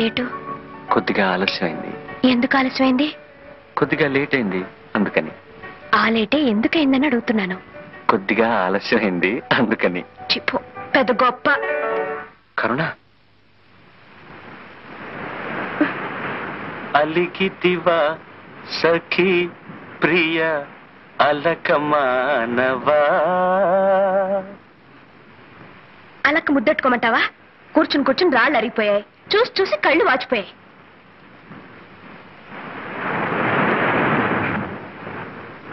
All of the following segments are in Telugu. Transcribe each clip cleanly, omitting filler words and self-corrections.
లేటు? కొద్దిగా ఆలస్యమైంది. ఎందుకు ఆలస్యమైంది? కొద్దిగా లేట్ అయింది అందుకని. ఆ లేటే ఎందుకైందని అడుగుతున్నాను. కొద్దిగా ఆలస్యమైంది అందుకని. చిప్పు పెద్ద గొప్ప. కరుణ, అలికితివా సఖీ ప్రియ అలకమానవా. అలక ముద్దెట్టుకోమంటావా? కూర్చుని కూర్చుని రాళ్ళు అరిగిపోయాయి, చూసి చూసి కళ్ళు వాచిపోయాయి.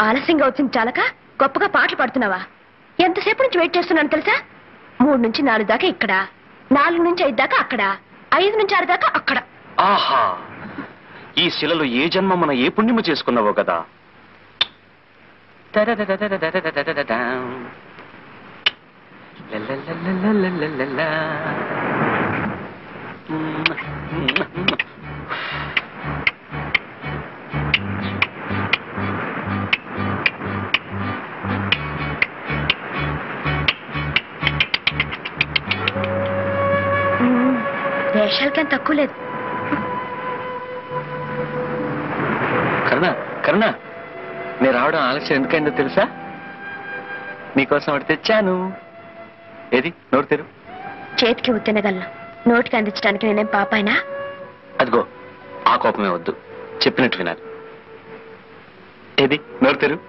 ఆలస్యంగా వచ్చింది చాలక గొప్పగా పాటలు పాడుతున్నావా? ఎంతసేపు నుంచి వెయిట్ చేస్తున్నాను తెలుసా? 3 నుంచి 4 దాకా ఇక్కడ, 4 నుంచి 5 దాకా అక్కడ, 5 నుంచి 6 దాకా అక్కడ. ఆహా, ఈ శిలలో ఏ జన్మ మన ఏ పుణ్యము చేసుకున్నావో కదా. వేషాలకేం తక్కువ లేదు. కరుణ, కరుణ, నేను రావడం ఆలస్యం ఎందుకైందో తెలుసా? నీకోసం ఒకటి తెచ్చాను. ఏది? నోరు తెరు. చేతికి ఉత్తినగలను, నోటికి అందించడానికి నేనేం పాపాయినా? అదిగో, ఆ కోపమే వద్దు, చెప్పినట్టు వినాలి. ఏది? నోరు తెరు.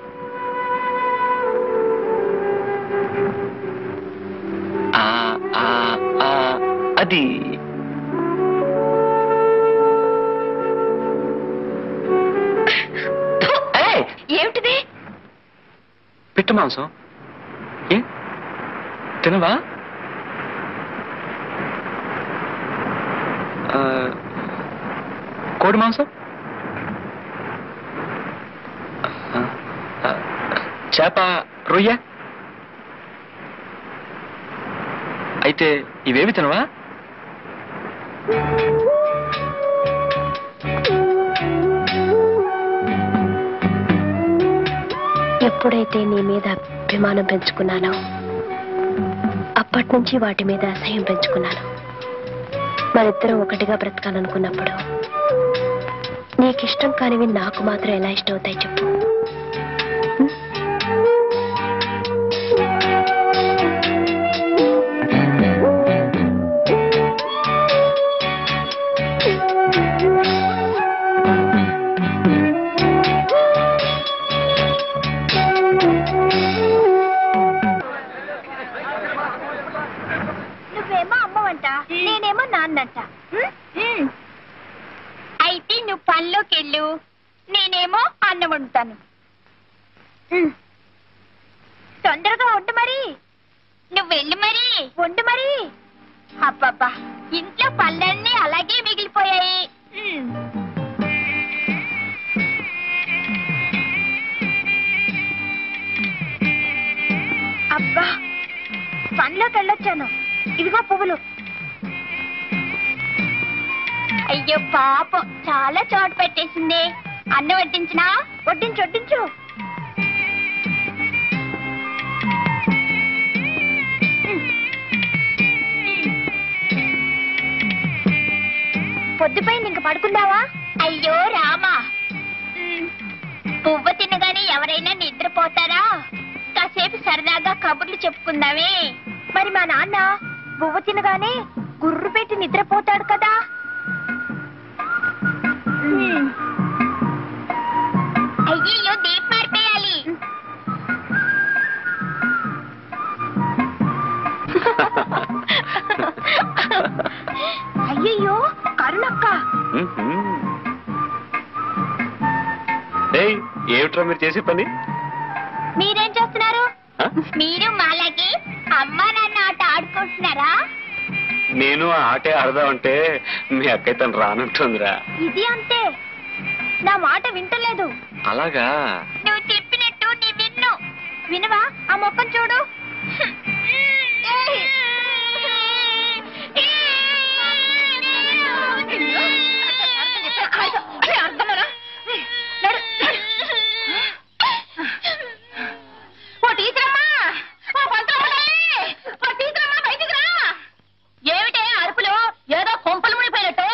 అది ఏమిటిది? పిట్ట మాంసం. ఏ తినవా? కోడి మాంసం, చేప, రొయ్య. అయితే ఇవేమి తినవా? ఎప్పుడైతే నీ మీద అభిమానం పెంచుకున్నానో అప్పటి నుంచి వాటి మీద అసహ్యం పెంచుకున్నాను. మరిద్దరం ఒకటిగా బ్రతకాలనుకున్నప్పుడు నీకిష్టం కానివి నాకు మాత్రం ఎలా ఇష్టం అవుతాయి చెప్పు? నువ్వేమో అమ్మవంట, నేనేమో నాన్నంట. అయితే నువ్వు పనిలోకి వెళ్ళు, నేనేమో అన్నం వండుతాను. తొందరగా వండు మరి. నువ్వు వెళ్ళు మరి, వండు మరి. అబ్బబ్బా, ఇంట్లో పళ్ళన్నీ అలాగే మిగిలిపోయాయి. అబ్బా, పనిలోకి వెళ్ళొచ్చాను. ఇదిగో పువ్వులు. అయ్యో పాపం, చాలా చోటు పెట్టేసింది. అన్నం వడ్డించినా? వడ్డించు వడ్డించు. పొద్దుపోయింది, ఇంక పడుకుందావా? అయ్యో రామా, పువ్వు తినగానే ఎవరైనా నిద్రపోతారా? కాసేపు సరదాగా కబుర్లు చెప్పుకుందామే. మరి మా నాన్న పువ్వు తినగానే గుర్రు పెట్టి నిద్రపోతాడు కదా. అయ్యో, దీపం మారిపోయాలి. అయ్యయ్యో, కరుణక్క. ఏమిట్రా మీరు చేసే పని? మీరేం చేస్తున్నారు? మీరు మాలాగే అమ్మా నాన్న ఆట ఆడుకుంటున్నారా? నేను ఆ ఆటే ఆడదామంటే మీ అక్కయ్య తను రానంటుందిరా. ఇది అంతే, నా మాట వింటలేదు. అలాగా? నువ్వు చెప్పినట్టు నీ విన్ను. వినవా? ఆ మొక్కను చూడు. ఏమిటే అరుపులు? ఏదో కొంపలు మునిపోయినట్టు.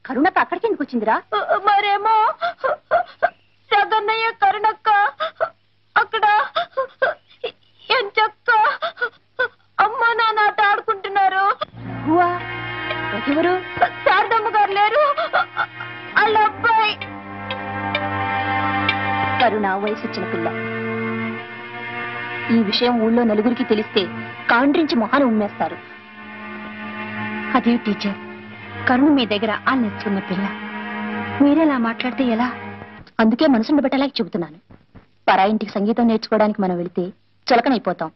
కరుణక్క అక్కడికి ఎందుకు వచ్చిందిరా? మరేమో జగన్నయ్య కరుణక్క అక్కడ ఎంచక్క అమ్మ నాన్న ఆట ఆడుకుంటున్నారు. ఎవరు? శారదమ్మ గారు లేరు, వాళ్ళ అబ్బాయి. కరుణ వయసు వచ్చిన పిల్ల. ఈ విషయం ఊళ్ళో నలుగురికి తెలిస్తే కాండ్రించి మొహాలు ఉమ్మేస్తారు. అదే టీచర్, కరుణ మీ దగ్గర ఆ నేర్చుకున్న పిల్ల. మీరేలా మాట్లాడితే ఎలా? అందుకే మనసుండ పెట్టలేక చెబుతున్నాను. పరా ఇంటికి సంగీతం నేర్చుకోవడానికి మనం వెళితే చులకనైపోతాం.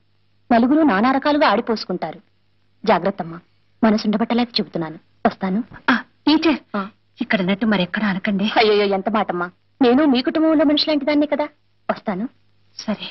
నలుగురు నానా రకాలుగా ఆడిపోసుకుంటారు. జాగ్రత్తమ్మా, మనసుండ పెట్టలేక చెబుతున్నాను. వస్తాను. టీచర్, ఇక్కడ అన్నట్టు మరెక్కడ అనకండి. అయ్యో, ఎంత మాటమ్మా. నేను మీ కుటుంబంలో మనిషి లాంటి దాన్నే కదా. వస్తాను. సరే.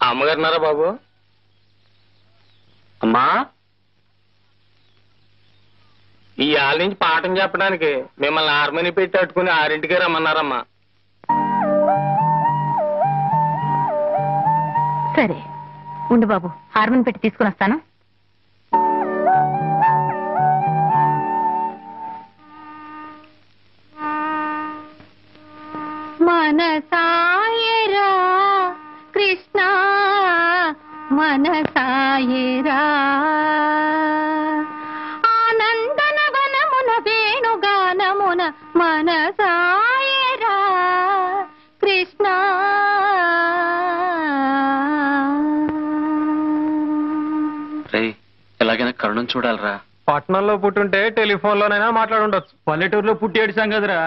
అమ్మగారున్నారా బాబు? అమ్మా, ఈ ఆళ్ళ నుంచి పాఠం చెప్పడానికి మిమ్మల్ని హార్మోని పెట్టి అట్టుకుని 6ంటికే రమ్మన్నారమ్మా. సరే ఉండు బాబు, హార్మోన్ పెట్టి తీసుకుని వస్తాను. మనసాయరా కృష్ణ మనసాయరా, ఆనందన వనమున వేణుగానమున మనసాయరా కృష్ణ. ఎలాగైనా కరుణం చూడాలరా. పట్నంలో పుట్టుంటే టెలిఫోన్లోనైనా మాట్లాడుండొచ్చు. పల్లెటూరులో పుట్టి ఏడిచాం కదరా.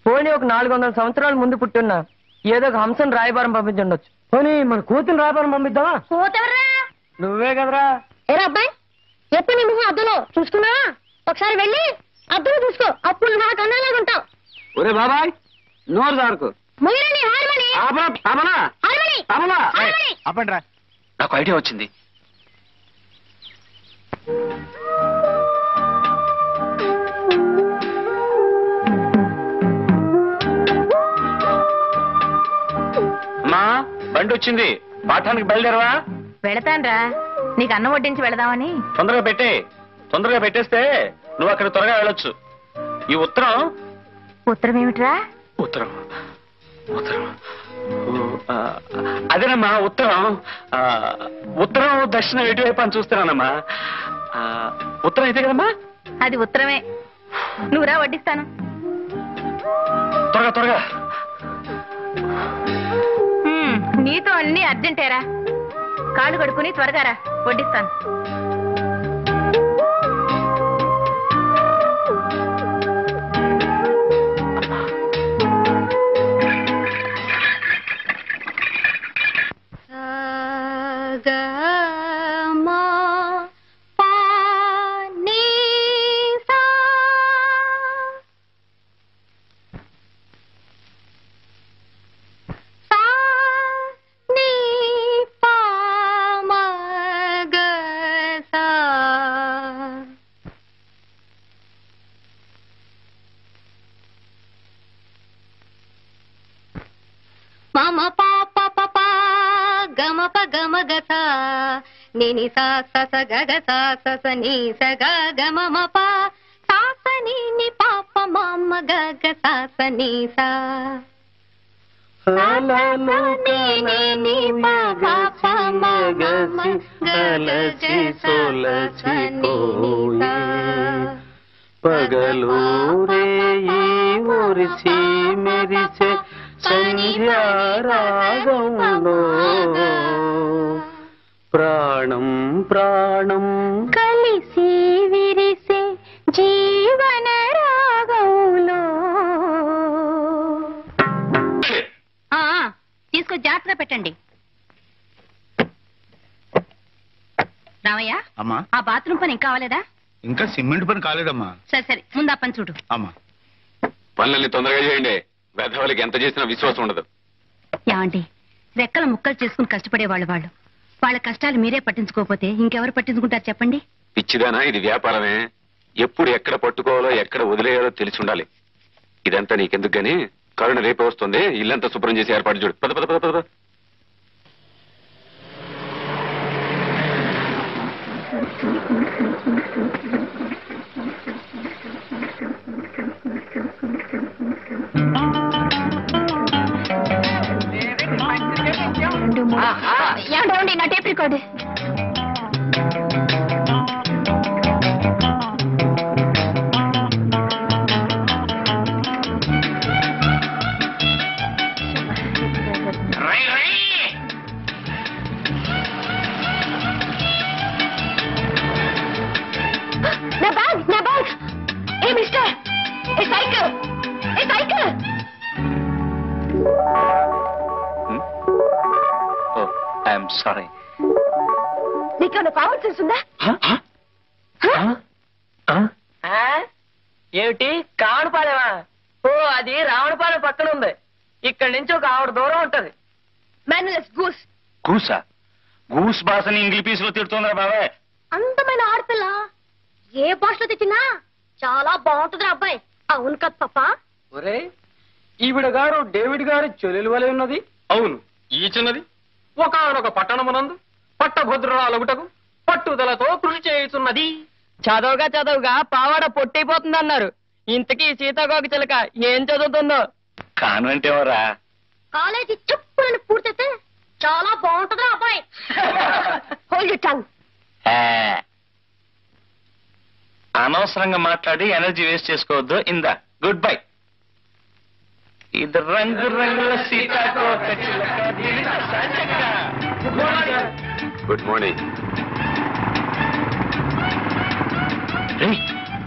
పోనీ ఒక 400 సంవత్సరాల ముందు పుట్టున్నా ఏదో ఒక హంసను రాయబారం పంపించుండొచ్చు. పోనీ మన కూతురు రాయబారం పంపిద్దామా? నువ్వే కదరా. ఏరా అబ్బాయి, ఎప్పుడు నీ మొహం అద్దులో చూసుకున్నా? ఒకసారి వెళ్ళి అద్దులో చూసుకో, అప్పుడు నాకు అన్నలాగా ఉంటావు. ఒరే బాబాయ్, నోరు దారుకు. ఆపండిరా, నాకు ఐడియా వచ్చింది. అమ్మా, బండి వచ్చింది, పాఠానికి బయలుదేరవా? వెళతాన్రా, నీకు అన్నం వడ్డించి వెళదామని. తొందరగా పెట్టేస్తే నువ్వు అక్కడ త్వరగా వెళ్ళొచ్చు. ఈ ఉత్తరం. ఉత్తరం ఏమిట్రా? ఉత్తరం అదేనమ్మా, ఉత్తరం దక్షిణం ఎటువైపు అని చూస్తున్నానమ్మా. ఉత్తరం అయితే కదమ్మా? అది ఉత్తరమే. నువ్వురా, వడ్డిస్తాను. త్వరగా. నీతో అన్ని అర్జెంటేరా. కాళ్ళు కడుక్కుని త్వరగా రా, వడ్డిస్తాను. మమ పాప పప గమ ప గమ గస నిని సా సస గగ సా సస ని స గ గమ మ ప సా స ని ని పాప మమ గగ సా స ని సా ని ప పాప మమ గలసి సోలసి పోయే పగలు రేయి మురిసి మెరిసే సంధ్యారాగంలో ప్రాణం కలిసి విరిసే జీవన రాగంలో. తీసుకో, జాగ్రత్తగా పెట్టండి. రామయ్య, అమ్మా, ఆ బాత్రూమ్ పని ఇంకా అవ్వలేదా? ఇంకా సిమెంట్ పని కాలేదమ్మా. సరే సరే ముందు ఆ పని చూడు. అమ్మా పనులన్నీ తొందరగా చేయండి. వెధవలకి ఎంత చేసినా విశ్వాసం ఉండదు. ఏమండి, రెక్కల ముక్కలు చేసుకుని కష్టపడే వాళ్ళు వాళ్ళ కష్టాలు మీరే పట్టించుకోకపోతే ఇంకెవరు పట్టించుకుంటారు చెప్పండి? పిచ్చిదానా, ఇది వ్యాపారమే. ఎప్పుడు ఎక్కడ పట్టుకోవాలో ఎక్కడ వదిలేయాలో తెలిసి ఉండాలి. ఇదంతా నీకెందుకు గాని, కరుణ రేపే వస్తుంది. ఇల్లంతా శుభ్రం చేసి ఏర్పాటు చూడు. పద పద పద పద. ఏమండి నా టేప్ రికార్డు. నా bag A mister, A cycle, A cycle. I'm sorry. నీకేమైనా కామన్ సెన్స్ ఉందా? ఏమిటి కావడపాలెమా? ఓ, అది రావణపాలెం పక్కన ఉంది. ఇక్కడి నుంచి ఒక ఆవిడ దూరం ఉంటది. మేనలెస్ గూస్. గూసా? గూస్ భాషని ఇంగ్లీష్ పీస్ లో తిడుతుందా బాబాయ్? అందమైన ఆడపిల్ల ఏ భాషలో తెచ్చినా చాలా బాగుంటుంది అబ్బాయి. అవును కదా పాప? ఒరే, ఈవిడ గారు డేవిడ్ గారి చెల్లెలు వలె ఉన్నది. అవును, ఈ చిన్నది ఒకనొక పట్టణమునందు పట్టభద్రురాలగుటకు పట్టుదలతో కృషి చేయుతున్నది. చదవగా పావాడ పొట్టైపోతుంది అన్నారు. ఇంతకీ సీతాకోక చిలక ఏం చదువుతుందో? కాన్వెంట్ ఎవరా? కాలేజీ చెప్పులను పూర్తయితే చాలా బాగుంటుంది అబ్బాయి. Hold your tongue. అనవసరంగా మాట్లాడి ఎనర్జీ వేస్ట్ చేసుకోవద్దు. ఇందా గుడ్ బై. ఇది రంగు రంగుల సీతాకోక చిలక. Good morning.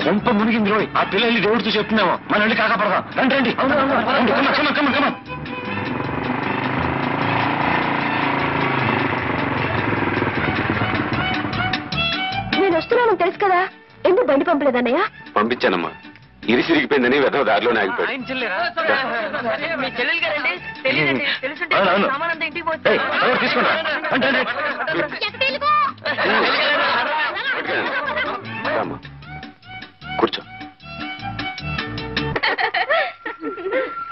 కొంప మునిగింది రోయ్. ఆ పిల్లల్ని దేవుడితో చెప్తున్నాము. మన వెళ్ళి కాకపడదాం. రండి రండి. నేను వస్తున్నాను తెలుసు కదా, ఎందుకు బండి పంపలేదన్నయ్య? పంపించానమ్మా. ఇరిసిరిగిపోయిందని వెధవ దారిలోనే ఆగిపోయాడు. మీ చెల్లెలు గారండి? తెలియదండి. తెలుసుంటే అవునవును. సామానంతా ఇంటికి ఏయ్, ఎవరు తీసుకున్నా? రండి, రండి. రామ్మా, కూర్చో.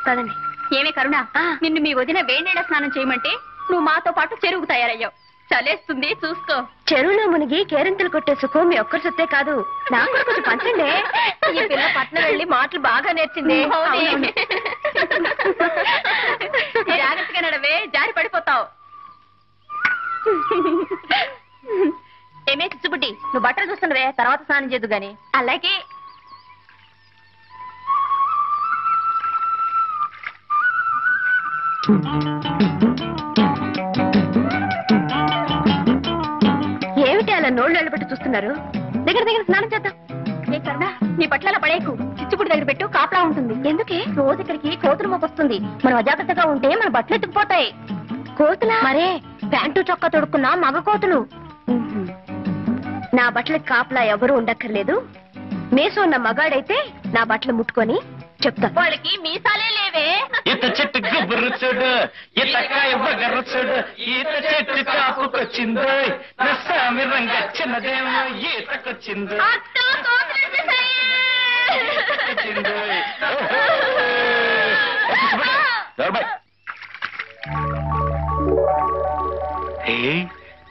పదండి. ఏమే కరుణ, నిన్ను మీ వదిన వేణేళ్ల స్నానం చేయమంటే నువ్వు మాతో పాటు చెరువుకు తయారయ్యావు. చలేస్తుంది చూసుకో. చెరువులో మునిగి కేరింతలు కొట్టే సుఖం మీ ఒక్కరి సొత్తే కాదు, నాకు కూడా కొంచెం పంచండి. ఈ పిల్ల పట్నం వెళ్ళి మాటలు బాగా నేర్చింది. జాగ్రత్తగా నడవే, జారి పడిపోతావు. ఏమే చిచ్చుబుడ్డి, నువ్వు బట్టలు చూస్తున్నవే, తర్వాత స్నానం చేద్దు గాని. అలాగే. ఏమిటి అలా నోళ్ళు వెళ్ళబెట్టి చూస్తున్నారు? దగ్గర స్నానం చేద్దాం. ఏ కరుణ, నీ పట్ల పడేకు. చిచ్చుబుడి దగ్గర పెట్టు, కాపలా ఉంటుంది. ఎందుకే? రోజు ఇక్కడికి కోతులు మోపొస్తుంది. మనం అజాగ్రత్తగా ఉంటే మన బట్టలు ఎత్తుకుపోతాయి. కోతులా? మరే, ప్యాంటు చొక్కా తొడుక్కున్న మగ కోతులు. నా బట్టలకి కాపలా ఎవరు ఉండక్కర్లేదు. మేసు ఉన్న మగాడైతే నా బట్టలు ముట్టుకొని చెప్తా. వాళ్ళకి మీసాలే లేవే. ఈత చెట్టు గుబ్బురు చూడు, ఈతకాయ బగరు చూడు, ఈత చెట్టు కాపుకొచ్చిందో, నస్సామి రంగ చిన్నదేమో ఈతకొచ్చిందో. అత్త, కోతులు వచ్చేసాయి.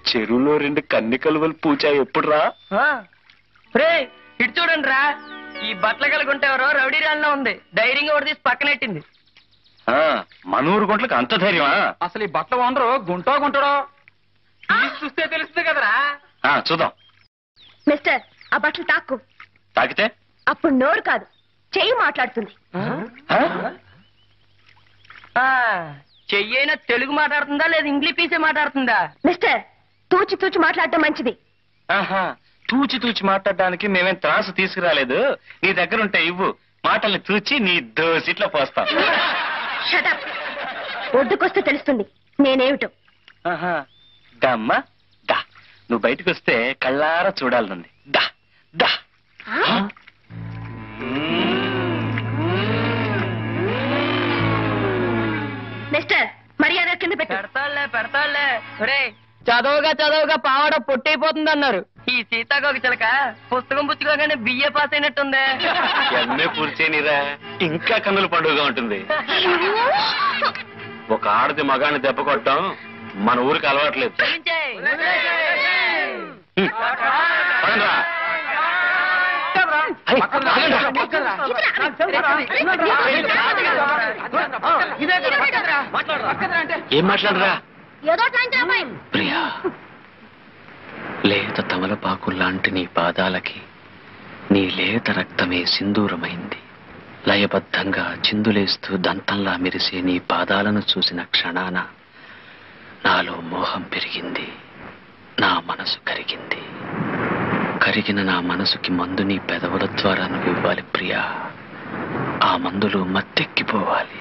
చెరువులో 2 కన్ని కలువలు పూచా ఎప్పుడు రా? ఇటు చూడండి రా, ఈ బట్టల కలుగుంటేవరో రౌడీ రాళ్ళలో ఉంది. ధైర్యంగా ఒకటి తీసి పక్కనెట్టింది. మనూరు గుంట్లకు అంత ధైర్యమా? అసలు ఈ బట్టలు ఓనరు గుంటో గుంటడో చూస్తే తెలుస్తుంది కదరా. చూద్దాం. మిస్టర్, ఆ బట్టలు తాక్కు. తాకితే అప్పుడు నోరు కాదు, చెయ్యి మాట్లాడుతుంది. చెయ్యైనా తెలుగు మాట్లాడుతుందా లేదా ఇంగ్లీష్ పీసే మాట్లాడుతుందా? మిస్టర్, తూచి తూచి మాట్లాడటం మంచిది. తూచి తూచి మాట్లాడడానికి మేమేం త్రాసు తీసుకురాలేదు. నీ దగ్గర ఉంటే ఇవ్వు, మాటల్ని తూచి నీ దోసిట్లో పోస్తాం. షటప్. ఒడ్డుకొస్తే తెలుస్తుంది నేనేమిటో. దమ్మా దా, నువ్వు బయటకు వస్తే కళ్ళారా చూడాలనుంది. దా దా. కింద పెట్టు. పెడతాళ్లే రే చదవగా పావాడ పొట్టయిపోతుంది అన్నారు. ఈ సీతాకోక చిలక పుస్తకం పుచ్చుకోగానే బిఏ పాస్ అయినట్టుంది. ఎంఏ పూర్చేనిరా ఇంకా కన్నుల పండుగగా ఉంటుంది. ఒక ఆడది మగాన్ని దెబ్బ కొట్టడం మన ఊరికి అలవాట్లేదు. ఏం మాట్లాడరా ప్రియా? లేత తమలపాకుల్లాంటి నీ పాదాలకి నీ లేత రక్తమే సింధూరమైంది. లయబద్ధంగా చిందులేస్తూ దంతంలా మెరిసే నీ పాదాలను చూసిన క్షణాన నాలో మోహం పెరిగింది, నా మనసు కరిగింది. కరిగిన నా మనసుకి మందు నీ పెదవుల ద్వారా నువ్వు ఇవ్వాలి ప్రియా. ఆ మందులో మత్తెక్కిపోవాలి.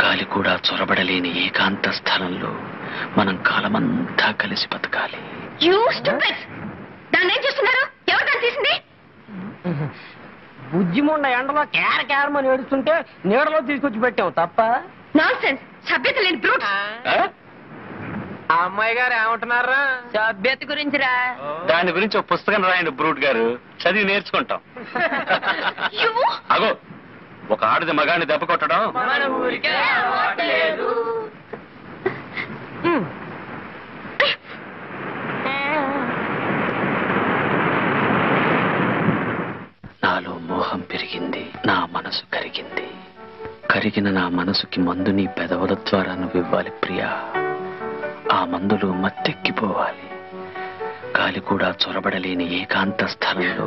గాలి కూడా చొరబడలేని ఏకాంత స్థలంలో మనం కాలమంతా కలిసి బతకాలి. దాన్ని ఏం చేస్తున్నారు? ఎవరు దాన్ని తీసింది? బుజ్జిముండ ఎండలో కేరమని ఏడుస్తుంటే నీడలో తీసుకొచ్చి పెట్టావు తప్ప. నాన్సెన్స్, సభ్యత లేని బ్రూట్. ఆ అమ్మాయి గారు ఏమంటున్నారా? సభ్యత గురించిరా. దాని గురించి ఒక పుస్తకం రాయండి బ్రూట్ గారు, చదివి నేర్చుకుంటాం. అగో, ఒక ఆడది మగాన్ని దెబ్బ కొట్టడం మన ఊరికే అలవాట్లేదు. నాలో మోహం పెరిగింది, నా మనసు కరిగింది. కరిగిన నా మనసుకి మందు నీ పెదవుల ద్వారా నువ్వు ఇవ్వాలి ప్రియా. ఆ మందులో మత్తెక్కిపోవాలి. గాలి కూడా చొరబడలేని ఏకాంత స్థలంలో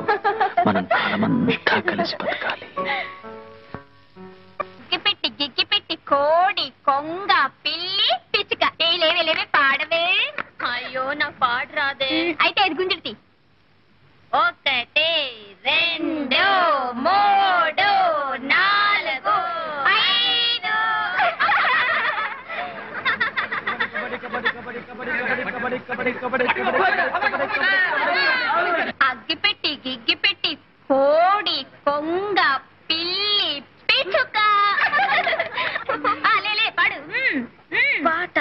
మనం కాలమంతా కలిసి బతకాలి. గిగ్గిపెట్టి కోడి కొంగ పిల్లి పిచ్చుక లేవే పాడవే. అయ్యో నాకు పాట రాదే. అయితే అది గుంజుడి. 1 2 3 4 5. అగ్గిపెట్టి గిగ్గిపెట్టి కోడి కొంగ పిల్లి పిచ్చుక. పాడు. పాట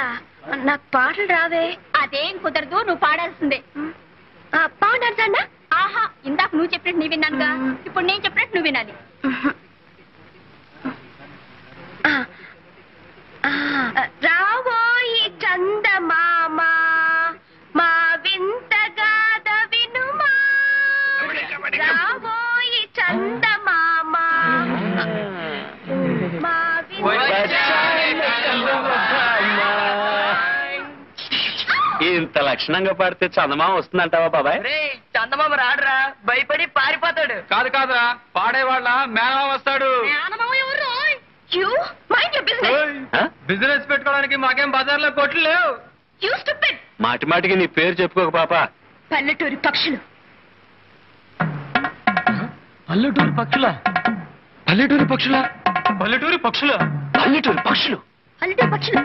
నాకు పాటలు రావే. అదేం కుదరదు, నువ్వు పాడాల్సిందే. పాడాల్సా? ఆహా, ఇందాక నువ్వు చెప్పినట్టు నీ విన్నానుగా, ఇప్పుడు నేను చెప్పినట్టు నువ్వు వినాలి. రావోయి చందమామ మా వింతగాథ వినుమా. రావోయి చందమామ మా ఇంత లక్షణంగా పాడితే చందమామ వస్తుందంటావా బాబాయ్? చందమామ రాడురా, భయపడి పారిపోతాడు. కాదురా, పాడేవాళ్ళ మేనమా వస్తాడు. బిజినెస్ పెట్టుకోవడానికి మాకేం బజార్లో కొట్లు లేవు. మాటి మాటికి నీ పేరు చెప్పుకోక పాప. పల్లెటూరి పక్షులు. పల్లెటూరు పక్షులా? పల్లెటూరు పక్షులా? పల్లెటూరి పక్షులు. పల్లెటూరు పక్షులు. పల్లెటూరి పక్షులు.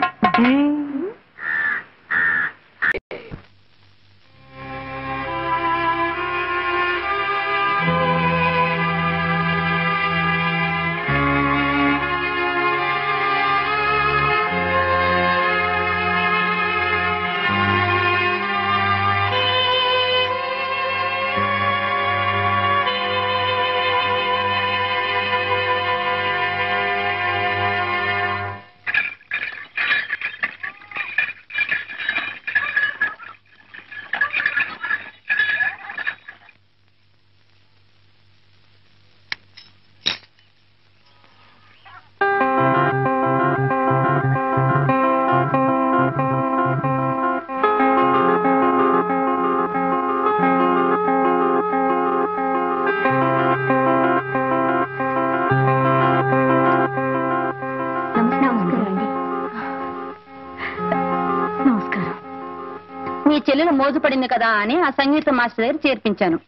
చెల్లెలు మోజుపడింది కదా అని ఆ సంగీత మాస్టర్ దగ్గర చేర్పించాను.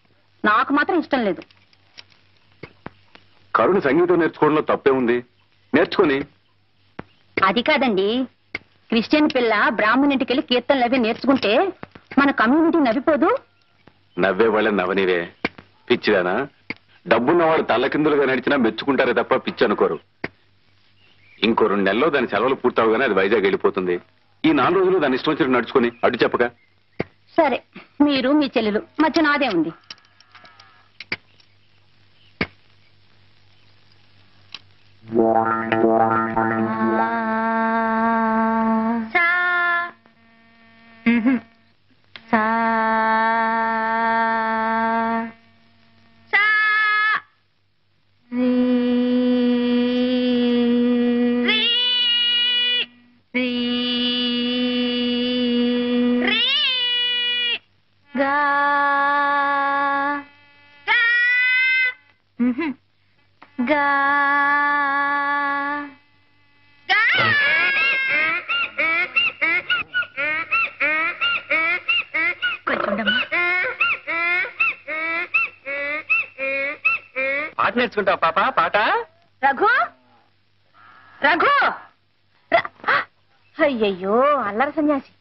నాకు మాత్రం ఇష్టం లేదు. కరుణ సంగీతం నేర్చుకోవడంలో తప్పే ఉంది, నేర్చుకొని. అది కాదండి, క్రిస్టియన్ పిల్ల బ్రాహ్మణింటికి వెళ్ళి కీర్తనలు అవి నేర్చుకుంటే మన కమ్యూనిటీ నవ్విపోదు. నవ్వే వాళ్ళని నవ్వనివే పిచ్చిదానా. డబ్బున్నవాడు తల్లకిందులుగా నడిచినా మెచ్చుకుంటారే తప్ప పిచ్చి అనుకోరు. ఇంకో 2 నెలల్లో దాని సెలవులు పూర్తవగానే అది వైజాగ్ వెళ్ళిపోతుంది. ఈ 4 రోజులు దాన్ని ఇష్టం వచ్చినట్టు నడుచుకుని అడ్డు చెప్పక. సరే, మీరు మీ చెల్లెలు మధ్య నాదే ఉంది. పాట నేర్చుకుంటావు పాప? పాట రఘు, రఘు, అయ్యయ్యో అల్లరి సన్యాసి.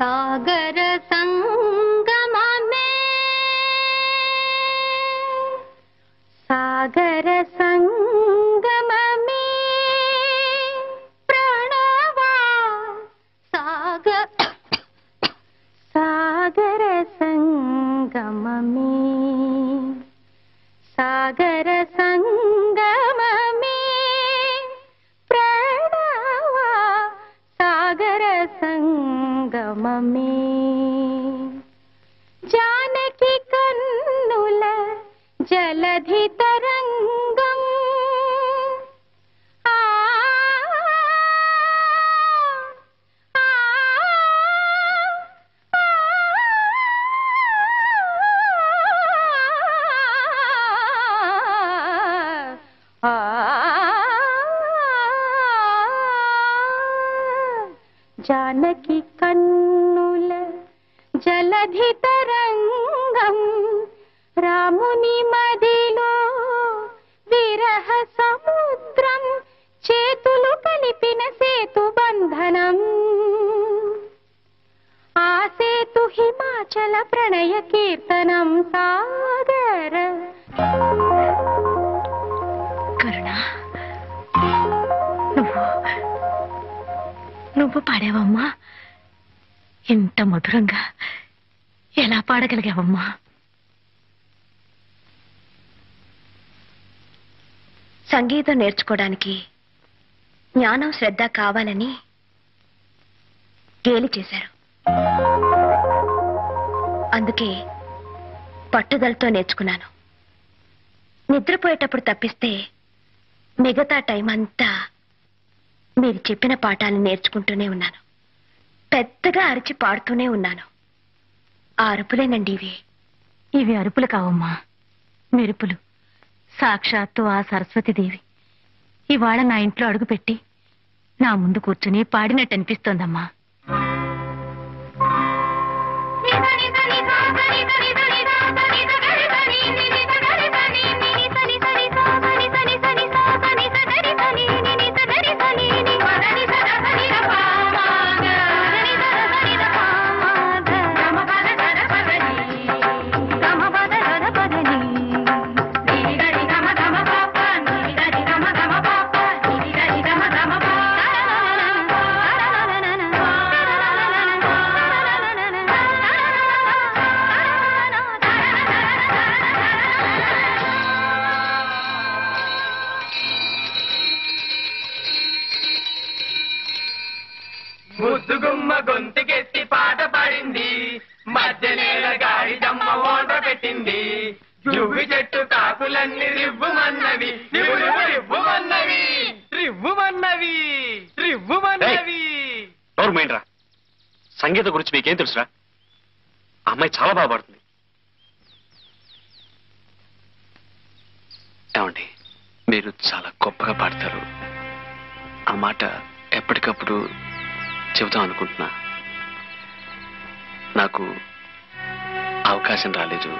సాగర సంగమమే సాగర సంగమమే ప్రణవా సాగర సంగమమే సాగర సంగమమే ప్రణవా సాగర సంగమమే జానకి కన్నుల జలధి తరంగం జానకి కన్నుల జలధి తరంగం రాముని మదిలో విరహ సముద్రం చేతులు కలిపిన సేతు బంధనం ఆ సేతు హిమాచల ప్రణయ కీర్తనం సాగర కరుణ, నువ్వు పాడావమ్మా. ఎంత మధురంగా ఎలా పాడగలిగావమ్మా? సంగీతం నేర్చుకోవడానికి జ్ఞానం శ్రద్ధ కావాలని గేలి చేశారు. అందుకే పట్టుదలతో నేర్చుకున్నాను. నిద్రపోయేటప్పుడు తప్పిస్తే మిగతా టైం అంతా మీరు చెప్పిన పాఠాలను నేర్చుకుంటూనే ఉన్నాను. పెద్దగా అరిచి పాడుతూనే ఉన్నాను. ఆ అరుపులేనండి ఇవి. ఇవి అరుపులు కావమ్మా, మెరుపులు. సాక్షాత్తు ఆ సరస్వతీదేవి ఇవాళ నా ఇంట్లో అడుగుపెట్టి నా ముందు కూర్చుని పాడినట్టు అనిపిస్తోందమ్మా. ముద్దుగుమ్మ గొంతుకెత్తి పాట పాడింది, మధ్యనేల గాడి దమ్మ ఓట పెట్టింది, జువ్వి చెట్టు కాకులన్నీ రివ్వుమన్నవి, రివ్వుమన్నవి, రివ్వుమన్నవి, రివ్వుమన్నవి. గవర్నమెంట్రా, సంగీతం గురించి మీకేం తెలుసురా? ఆ అమ్మాయి చాలా బాగా పాడుతుంది. ఏమండి, మీరు చాలా గొప్పగా పాడతారు. ఆ మాట ఎప్పటికప్పుడు చెబుతాం అనుకుంటున్నా. నాకు అవకాశం రాలేదు.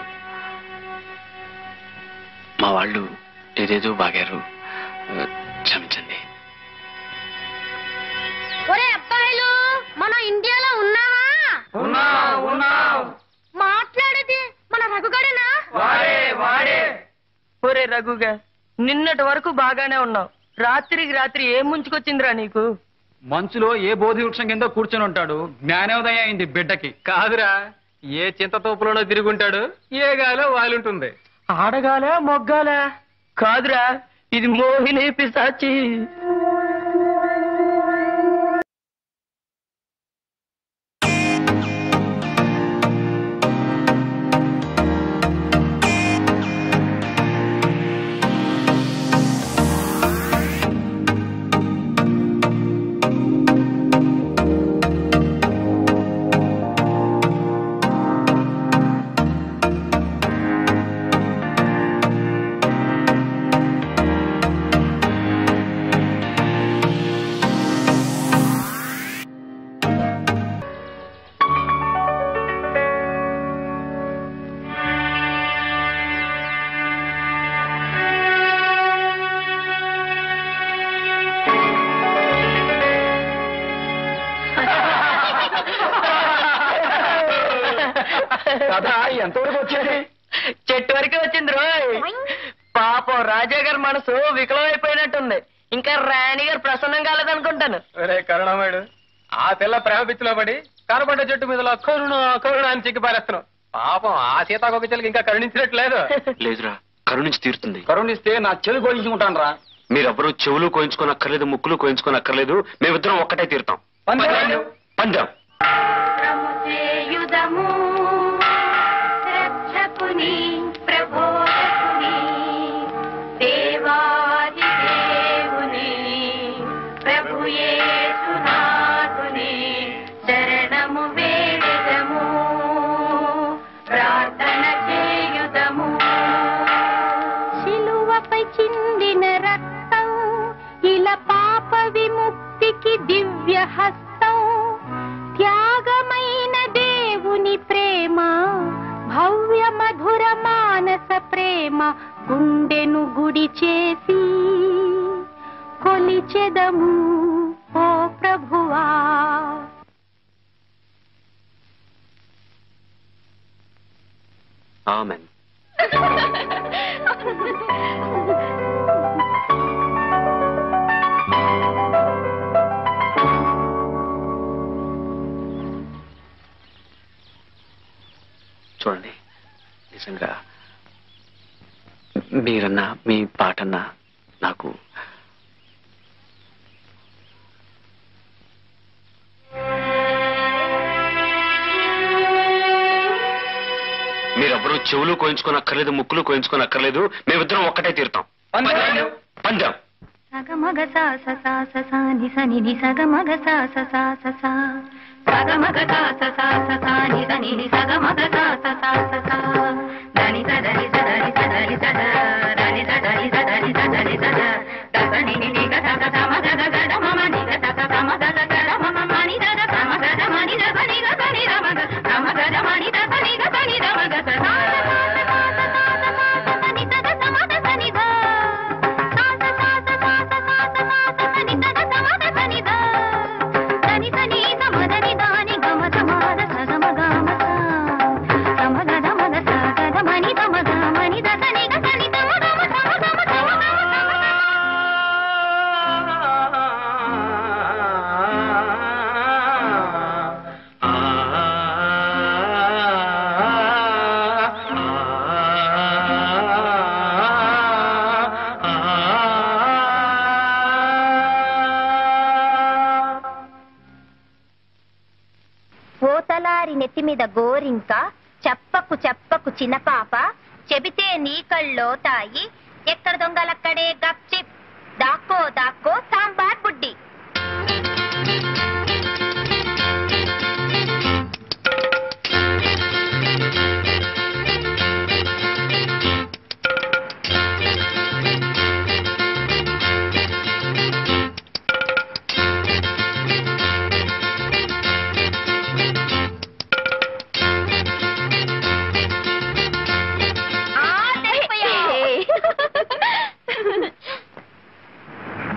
మా వాళ్ళు ఏదేదో బాగారు, క్షమించండి. ఒరే అబ్బాయిలు, మనం ఇండియాలో ఉన్నావా? మాట్లాడేది మన రఘుగడేనా? ఒరే రఘుగా, నిన్నటి వరకు బాగానే ఉన్నావు, రాత్రికి రాత్రి ఏం ముంచుకొచ్చిందిరా నీకు? మంచులో ఏ బోధి వృక్షం కింద కూర్చొని ఉంటాడు, జ్ఞానోదయం అయింది బిడ్డకి. కాదురా, ఏ చింతతోపులోనో తిరుగుంటాడు, ఏ గాలో వాలుంటుంది. ఆడగాలే మొగ్గాలే? కాదురా, ఇది మోహిని పిశాచి. కథ ఎంతవరకు వచ్చేది? చెట్టు వరకే వచ్చింది రోయ్. పాపం రాజా గారి మనసు వికలమైపోయినట్టుంది. ఇంకా రాణి గారు ప్రసన్నం కాలేదనుకుంటాను. కరుణామయుడు, ఆ పిల్ల ప్రేమ పిచ్చిలో పడి కనబడ్డ చెట్టు మీద కరుణ అని చిక్కి పారేస్తున్నావు. పాపం ఆ సీతాకొక చెల్లికి ఇంకా కరుణించినట్లేదు. లేదురా, కరుణించి తీరుతుంది. కరుణిస్తే నా చెవి కోయించుకుంటాను రా. మీరెవ్వరూ చెవులు కోయించుకోనక్కర్లేదు, ముక్కులు కోయించుకోనక్కర్లేదు. మేమిద్దరం ఒక్కటే తీరుతాం. పందెం. యుధము రక్షకుని ప్రబోధకుని దేవాది దేవుని ప్రభు యేసునాథుని శరణము వేడెదము, ప్రార్థన చేయుదము. శిలువపై చిందిన రక్తం ఇలా పాప విముక్తికి దివ్య హస్తం, త్యాగమైన దేవుని ప్రేమ, భవ్య మధుర మానస ప్రేమ, గుండెను గుడి చేసి కొలిచెదము ఓ ప్రభువా. ఆమెన్. చూడండి, నిజంగా మీరన్నా మీ పాటన్నా నాకు మీరెవ్వరూ చెవులు కోయించుకోనక్కర్లేదు, ముక్కులు కోయించుకోనక్కర్లేదు. మేమిద్దరం ఒక్కటే తీరుతాం. పందెం. సగమగ సాస సాస సాని సని ని సగమగ సాస సాస సా సగమగ సాస సాస సాని సని ని సగమగ సాస సాస సా దని సదని సదని సదని సద దని సదని సదని సదని సద దదని ని ని గ సగ సమగ గ గ మమ ని గ సగ సమగ గ గ మమ మని ద గ సమగ ద మని ద సని గ సని ద మగ సమగ ద మని ద సని గ సని ద మగ స సా పూతలారి నెత్తి మీద గోరింక చెప్పకు చెప్పకు చిన్న పాప చెబితే నీ కళ్ళోతాయి ఎక్కడ దొంగలక్కడే గప్చిప్ దాక్కో దాక్కో సాంబార్ బుడ్డి.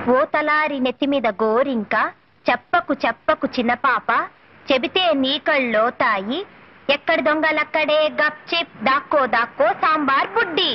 పూతలారి నెత్తి మీద గోరింక చెప్పకు చెప్పకు చిన్న పాప చెబితే నీ కళ్ళోతాయి ఎక్కడ దొంగలక్కడే గప్చిప్ దాక్కో దాక్కో సాంబార్ బుడ్డి.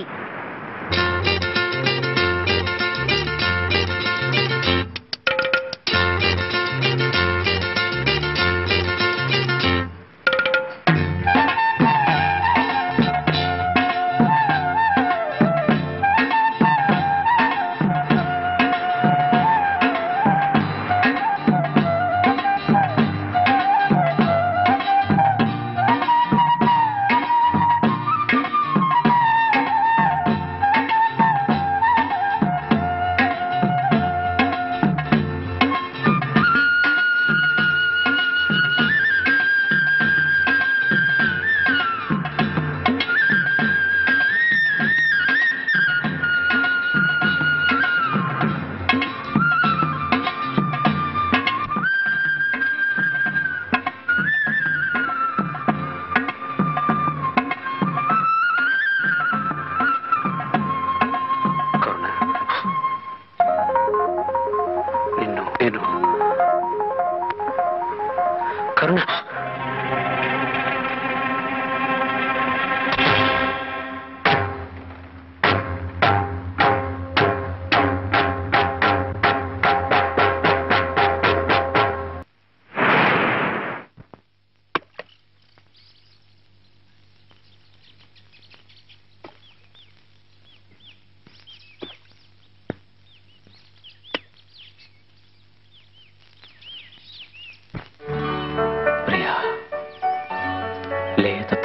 కరుణ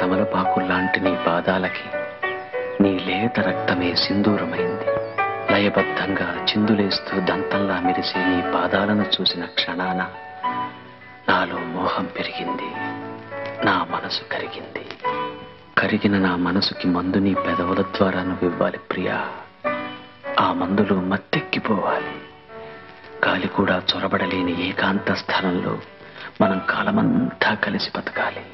తమలపాకుల్లాంటి నీ పాదాలకి నీ లేత రక్తమే సింధూరమైంది. లయబద్ధంగా చిందులేస్తూ దంతంలా మెరిసే నీ పాదాలను చూసిన క్షణాన నాలో మోహం పెరిగింది, నా మనసు కరిగింది. కరిగిన నా మనసుకి మందు నీ పెదవుల ద్వారా నువ్వివ్వాలి ప్రియా. ఆ మందులో మత్తెక్కిపోవాలి. గాలి కూడా చొరబడలేని ఏకాంత స్థలంలో మనం కాలమంతా కలిసి బతకాలి.